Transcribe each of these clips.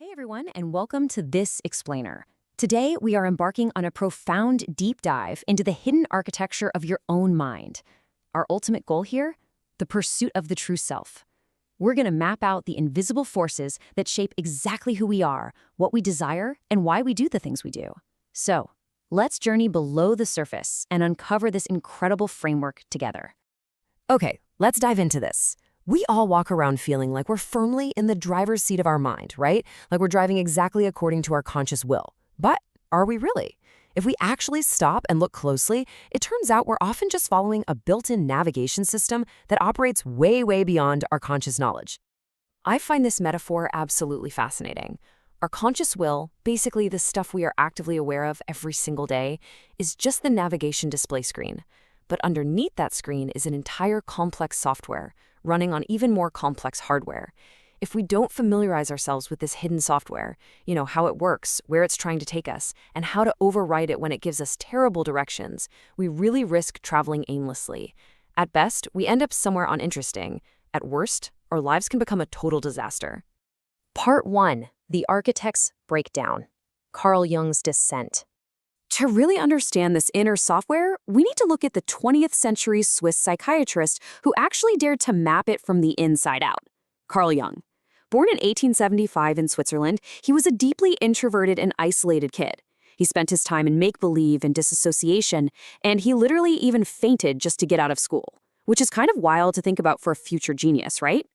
Hey everyone, and welcome to This Explainer. Today, we are embarking on a profound deep dive into the hidden architecture of your own mind. Our ultimate goal here? The pursuit of the true self. We're going to map out the invisible forces that shape exactly who we are, what we desire, and why we do the things we do. So, let's journey below the surface and uncover this incredible framework together. Okay, let's dive into this. We all walk around feeling like we're firmly in the driver's seat of our mind, right? Like we're driving exactly according to our conscious will. But are we really? If we actually stop and look closely, it turns out we're often just following a built-in navigation system that operates way, way beyond our conscious knowledge. I find this metaphor absolutely fascinating. Our conscious will, basically the stuff we are actively aware of every single day, is just the navigation display screen. But underneath that screen is an entire complex software, running on even more complex hardware. If we don't familiarize ourselves with this hidden software, how it works, where it's trying to take us, and how to override it when it gives us terrible directions, we really risk traveling aimlessly. At best, we end up somewhere uninteresting. At worst, our lives can become a total disaster. Part 1. The Archetypes Breakdown. Carl Jung's Descent. To really understand this inner software, we need to look at the 20th century Swiss psychiatrist who actually dared to map it from the inside out, Carl Jung. Born in 1875 in Switzerland, he was a deeply introverted and isolated kid. He spent his time in make-believe and disassociation, and he literally even fainted just to get out of school, which is kind of wild to think about for a future genius, right?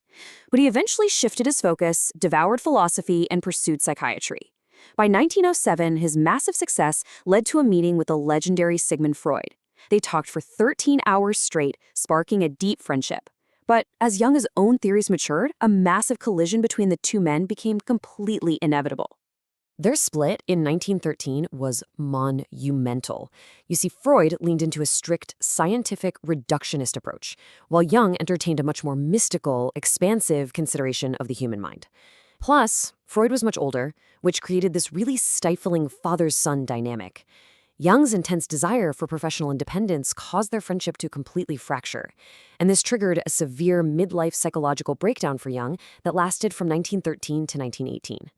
But he eventually shifted his focus, devoured philosophy, and pursued psychiatry. By 1907, his massive success led to a meeting with the legendary Sigmund Freud. They talked for 13 hours straight, sparking a deep friendship. But as Jung's own theories matured, a massive collision between the two men became completely inevitable. Their split in 1913 was monumental. You see, Freud leaned into a strict, scientific, reductionist approach, while Jung entertained a much more mystical, expansive consideration of the human mind. Plus, Freud was much older, which created this really stifling father-son dynamic. Jung's intense desire for professional independence caused their friendship to completely fracture, and this triggered a severe midlife psychological breakdown for Jung that lasted from 1913 to 1918.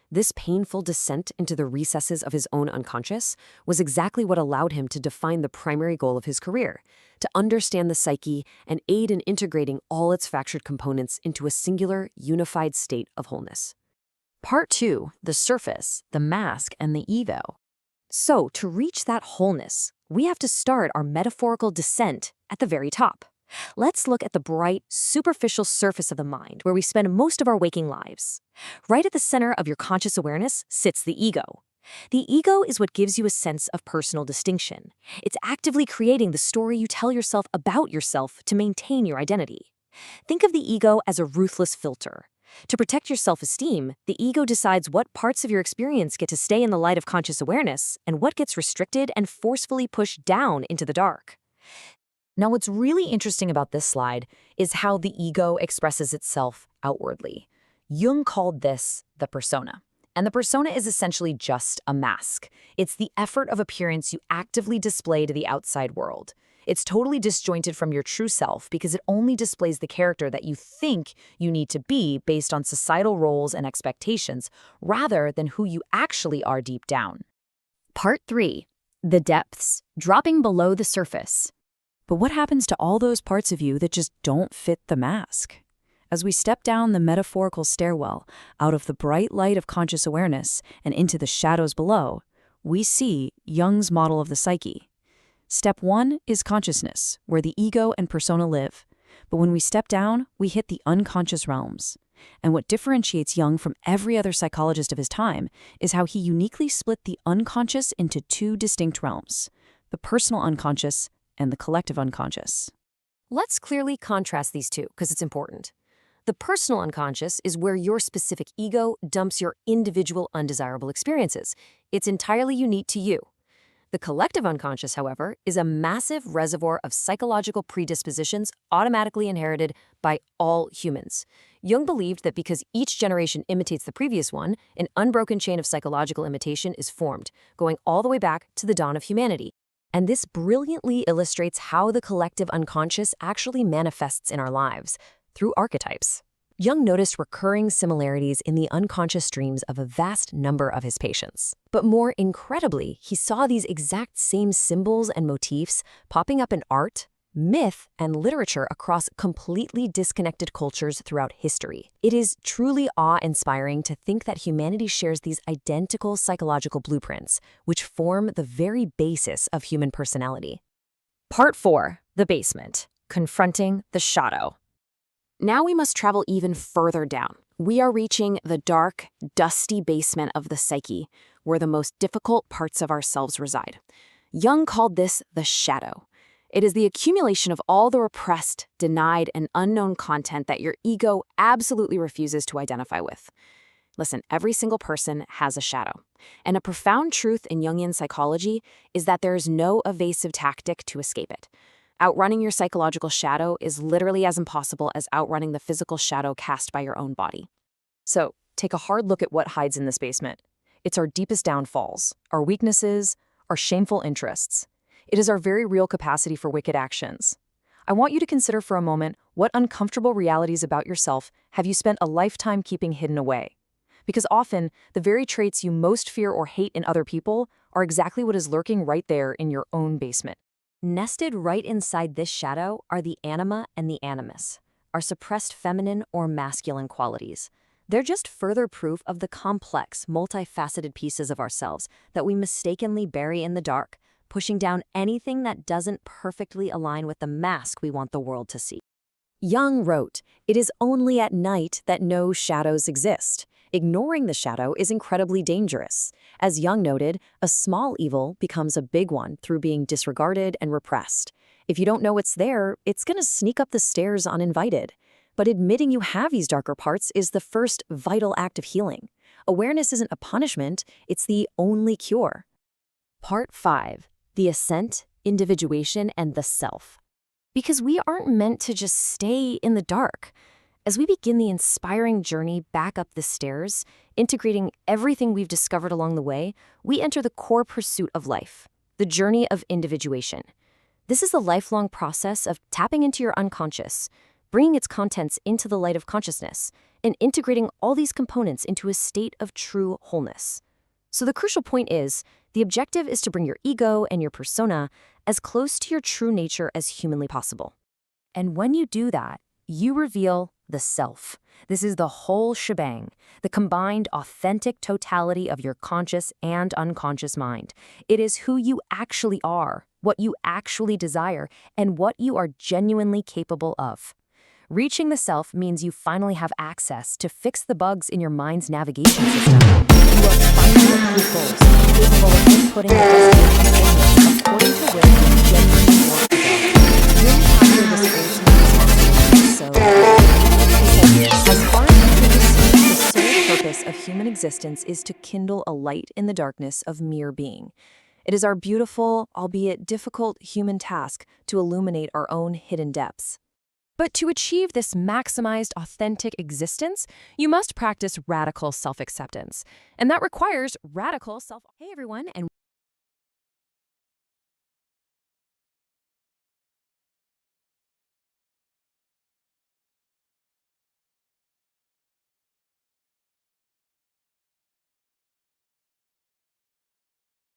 This painful descent into the recesses of his own unconscious was exactly what allowed him to define the primary goal of his career, to understand the psyche and aid in integrating all its fractured components into a singular, unified state of wholeness. Part 2. The Surface, the Mask, and the Ego. So, to reach that wholeness, we have to start our metaphorical descent at the very top. Let's look at the bright, superficial surface of the mind where we spend most of our waking lives. Right at the center of your conscious awareness sits the ego. The ego is what gives you a sense of personal distinction. It's actively creating the story you tell yourself about yourself to maintain your identity. Think of the ego as a ruthless filter. To protect your self-esteem, the ego decides what parts of your experience get to stay in the light of conscious awareness and what gets restricted and forcefully pushed down into the dark. Now, what's really interesting about this slide is how the ego expresses itself outwardly. Jung called this the persona. And the persona is essentially just a mask. It's the effort of appearance you actively display to the outside world. It's totally disjointed from your true self because it only displays the character that you think you need to be based on societal roles and expectations, rather than who you actually are deep down. Part 3. The Depths, dropping below the surface. But what happens to all those parts of you that just don't fit the mask? As we step down the metaphorical stairwell, out of the bright light of conscious awareness and into the shadows below, we see Jung's model of the psyche. Step 1 is consciousness, where the ego and persona live. But when we step down, we hit the unconscious realms. And what differentiates Jung from every other psychologist of his time is how he uniquely split the unconscious into two distinct realms, the personal unconscious and the collective unconscious. Let's clearly contrast these two because it's important. The personal unconscious is where your specific ego dumps your individual undesirable experiences. It's entirely unique to you. The collective unconscious, however, is a massive reservoir of psychological predispositions automatically inherited by all humans. Jung believed that because each generation imitates the previous one, an unbroken chain of psychological imitation is formed, going all the way back to the dawn of humanity. And this brilliantly illustrates how the collective unconscious actually manifests in our lives through archetypes. Jung noticed recurring similarities in the unconscious dreams of a vast number of his patients. But more incredibly, he saw these exact same symbols and motifs popping up in art, myth, and literature across completely disconnected cultures throughout history. It is truly awe-inspiring to think that humanity shares these identical psychological blueprints, which form the very basis of human personality. Part 4. The Basement. Confronting the Shadow. Now we must travel even further down. We are reaching the dark, dusty basement of the psyche, where the most difficult parts of ourselves reside. Jung called this the shadow. It is the accumulation of all the repressed, denied, and unknown content that your ego absolutely refuses to identify with. Listen, every single person has a shadow. And a profound truth in Jungian psychology is that there is no evasive tactic to escape it. Outrunning your psychological shadow is literally as impossible as outrunning the physical shadow cast by your own body. So, take a hard look at what hides in this basement. It's our deepest downfalls, our weaknesses, our shameful interests. It is our very real capacity for wicked actions. I want you to consider for a moment what uncomfortable realities about yourself have you spent a lifetime keeping hidden away. Because often, the very traits you most fear or hate in other people are exactly what is lurking right there in your own basement. Nested right inside this shadow are the anima and the animus, our suppressed feminine or masculine qualities. They're just further proof of the complex, multifaceted pieces of ourselves that we mistakenly bury in the dark, pushing down anything that doesn't perfectly align with the mask we want the world to see. Jung wrote, "It is only at night that no shadows exist. Ignoring the shadow is incredibly dangerous. As Jung noted, a small evil becomes a big one through being disregarded and repressed. If you don't know it's there, it's going to sneak up the stairs uninvited. But admitting you have these darker parts is the first vital act of healing. Awareness isn't a punishment, it's the only cure." Part 5. The Ascent, Individuation, and the Self. Because we aren't meant to just stay in the dark. As we begin the inspiring journey back up the stairs, integrating everything we've discovered along the way, we enter the core pursuit of life, the journey of individuation. This is the lifelong process of tapping into your unconscious, bringing its contents into the light of consciousness, and integrating all these components into a state of true wholeness. So the crucial point is, the objective is to bring your ego and your persona as close to your true nature as humanly possible. And when you do that, you reveal the self. This is the whole shebang, the combined authentic totality of your conscious and unconscious mind. It is who you actually are, what you actually desire, and what you are genuinely capable of. Reaching the self means you finally have access to fix the bugs in your mind's navigation system. You are finally with goals, capable of inputting the best according to where you genuinely want to go. You'll capture this urgency so because as far as you can see, the sole purpose of human existence is to kindle a light in the darkness of mere being. It is our beautiful, albeit difficult, human task to illuminate our own hidden depths. But to achieve this maximized, authentic existence, you must practice radical self-acceptance. And that requires radical self... Hey everyone, and